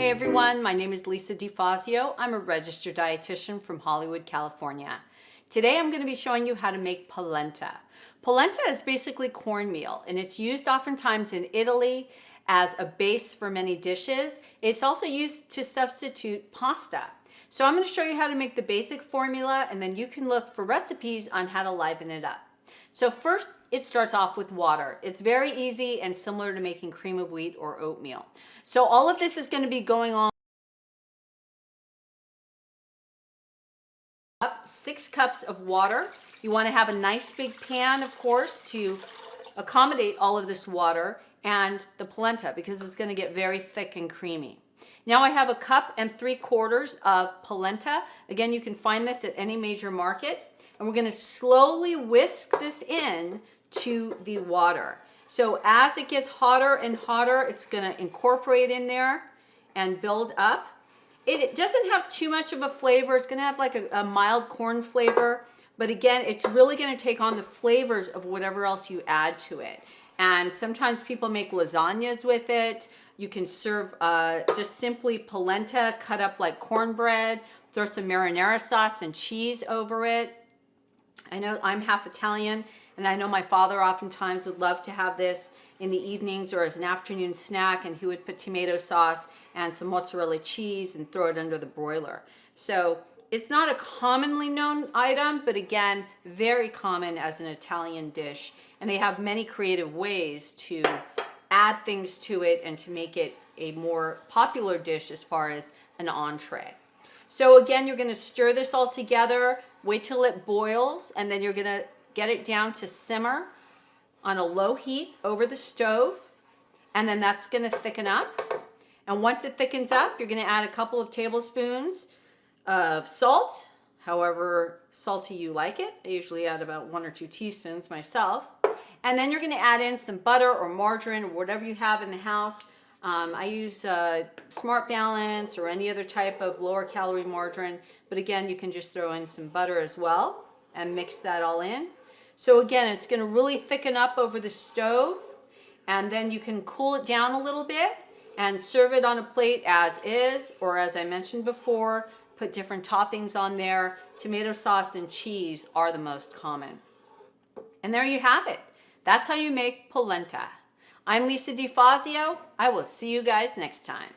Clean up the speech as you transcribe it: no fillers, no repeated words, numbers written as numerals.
Hey everyone, my name is Lisa DeFazio. I'm a registered dietitian from Hollywood, California. Today I'm going to be showing you how to make polenta. Polenta is basically cornmeal and it's used oftentimes in Italy as a base for many dishes. It's also used to substitute pasta. So I'm going to show you how to make the basic formula and then you can look for recipes on how to liven it up. So first, it starts off with water. It's very easy and similar to making cream of wheat or oatmeal. So all of this is going to be going on. 6 cups of water. You want to have a nice big pan, of course, to accommodate all of this water and the polenta because it's going to get very thick and creamy. Now I have 1 3/4 cups of polenta. Again, you can find this at any major market. And we're going to slowly whisk this in to the water. So as it gets hotter and hotter, it's going to incorporate in there and build up. It doesn't have too much of a flavor. It's going to have like a mild corn flavor. But again, it's really going to take on the flavors of whatever else you add to it. And sometimes people make lasagnas with it. You can serve just simply polenta cut up like cornbread. Throw some marinara sauce and cheese over it. I know I'm half Italian, and I know my father oftentimes would love to have this in the evenings or as an afternoon snack, and he would put tomato sauce and some mozzarella cheese and throw it under the broiler. So it's not a commonly known item, but again, very common as an Italian dish, and they have many creative ways to add things to it and to make it a more popular dish as far as an entree. So again, you're going to stir this all together, wait till it boils, and then you're going to get it down to simmer on a low heat over the stove, and then that's going to thicken up. And once it thickens up, you're going to add a couple of tablespoons of salt, however salty you like it. I usually add about 1 or 2 teaspoons myself. And then you're going to add in some butter or margarine or whatever you have in the house. I use Smart Balance or any other type of lower calorie margarine, but again, you can just throw in some butter as well and mix that all in. So again, it's going to really thicken up over the stove, and then you can cool it down a little bit and serve it on a plate as is, or as I mentioned before, put different toppings on there. Tomato sauce and cheese are the most common. And there you have it. That's how you make polenta. I'm Lisa DeFazio. I will see you guys next time.